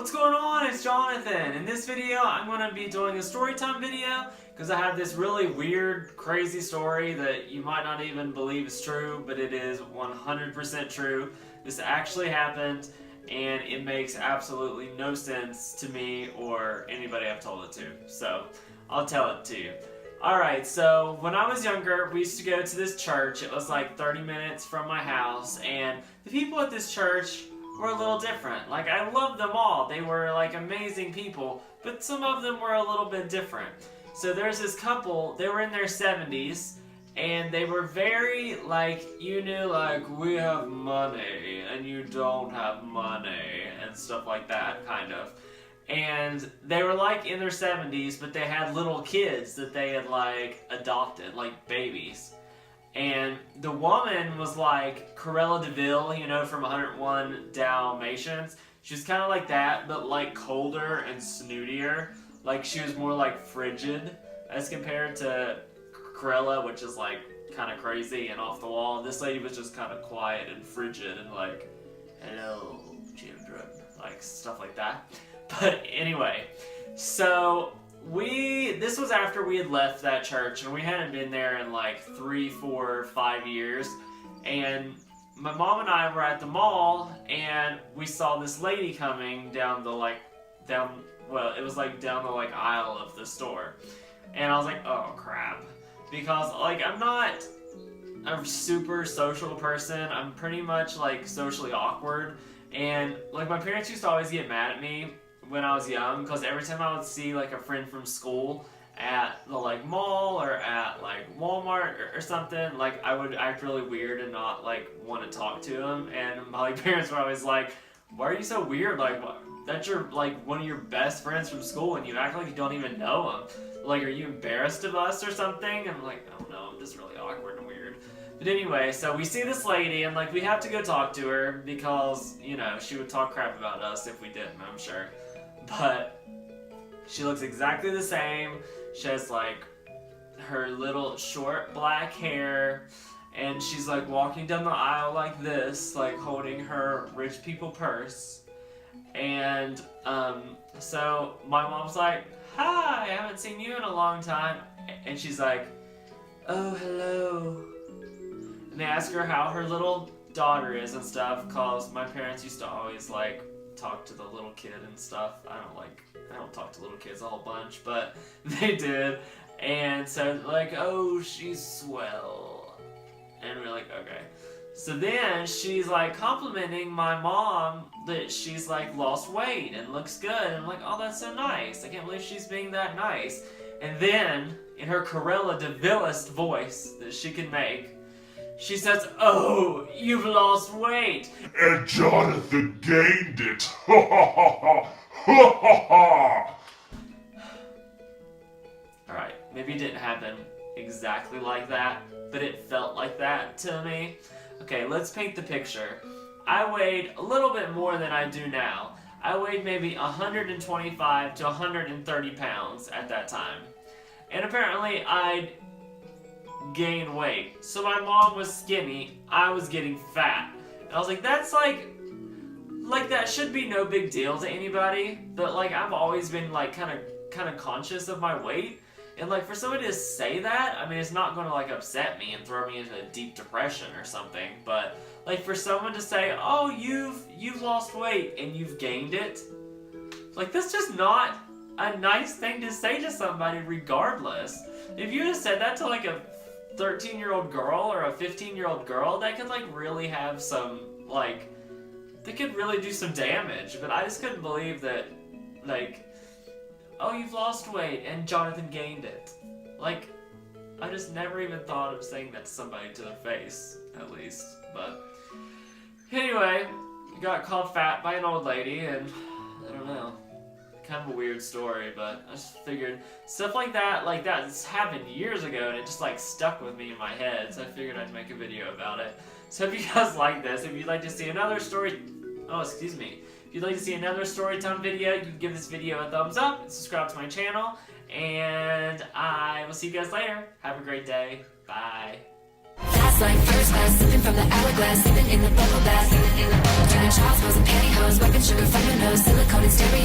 What's going on? It's Jonathan. In this video, I'm going to be doing a storytime video because I have this really weird, crazy story that you might not even believe is true, but it is 100% true. This actually happened, and it makes absolutely no sense to me or anybody I've told it to. So, I'll tell it to you. Alright, so when I was younger, we used to go to this church. It was like 30 minutes from my house, and the people at this church were a little different. Like, I loved them all. They were like amazing people, but some of them were a little bit different. So there's this couple, they were in their 70s, and they were very like, you knew, like, we have money and you don't have money and stuff like that, kind of. And they were like in their 70s, but they had little kids that they had like adopted, like babies. And the woman was like Cruella de Vil, you know, from 101 Dalmatians. She was kind of like that, but like colder and snootier. Like she was more like frigid as compared to Cruella, which is like kind of crazy and off the wall. And this lady was just kind of quiet and frigid and like, hello, children, like stuff like that. But anyway, so this was after we had left that church, and we hadn't been there in like 3, 4, 5 years, and my mom and I were at the mall, and we saw this lady coming down the it was like down the like aisle of the store, and I was like, oh crap, because like I'm not a super social person. I'm pretty much like socially awkward, and like my parents used to always get mad at me when I was young, because every time I would see like a friend from school at the like mall or at like Walmart or something, like I would act really weird and not like want to talk to them, and my like, parents were always like, why are you so weird, like that's your like one of your best friends from school and you act like you don't even know them, like are you embarrassed of us or something? And I'm like, I don't know, I'm just really awkward and weird. But anyway, so we see this lady and like we have to go talk to her because, you know, she would talk crap about us if we didn't, I'm sure. But she looks exactly the same. She has like her little short black hair, and she's like walking down the aisle like this, like holding her rich people purse. And so my mom's like, hi, I haven't seen you in a long time. And she's like, oh, hello. And they ask her how her little daughter is and stuff, cause my parents used to always like talk to the little kid and stuff. I don't talk to little kids a whole bunch, but they did. And so like, oh, she's swell. And we're like, okay. So then she's like complimenting my mom that she's like lost weight and looks good. And I'm like, oh, that's so nice. I can't believe she's being that nice. And then in her Cruella de Vilest voice that she can make, she says, oh, you've lost weight. And Jonathan gained it. Ha ha ha ha. Ha ha ha. Alright, maybe it didn't happen exactly like that, but it felt like that to me. Okay, let's paint the picture. I weighed a little bit more than I do now. I weighed maybe 125 to 130 pounds at that time. And apparently I'd gain weight. So my mom was skinny, I was getting fat. And I was like, that's like that should be no big deal to anybody, but like I've always been like kind of conscious of my weight, and like for somebody to say that, I mean, it's not going to like upset me and throw me into a deep depression or something, but like for someone to say, oh, you've lost weight and you've gained it, like that's just not a nice thing to say to somebody regardless. If you just said that to like a 13-year-old girl or a 15-year-old girl, that could like really have some like, they could really do some damage. But I just couldn't believe that, like, oh, you've lost weight and Jonathan gained it. Like, I just never even thought of saying that to somebody to their face, at least. But anyway, got called fat by an old lady, and I don't know. Kind of a weird story, but I just figured stuff like that's happened years ago, and it just like stuck with me in my head, so I figured I'd make a video about it. So if you guys like this, if you'd like to see another if you'd like to see another storytime video, you can give this video a thumbs up and subscribe to my channel, and I will see you guys later. Have a great day. Bye. Fast like first class, sipping from the hourglass, sipping in the bubble bath, turning child's pose and pantyhose, wiping sugar from your nose, silicone stereo.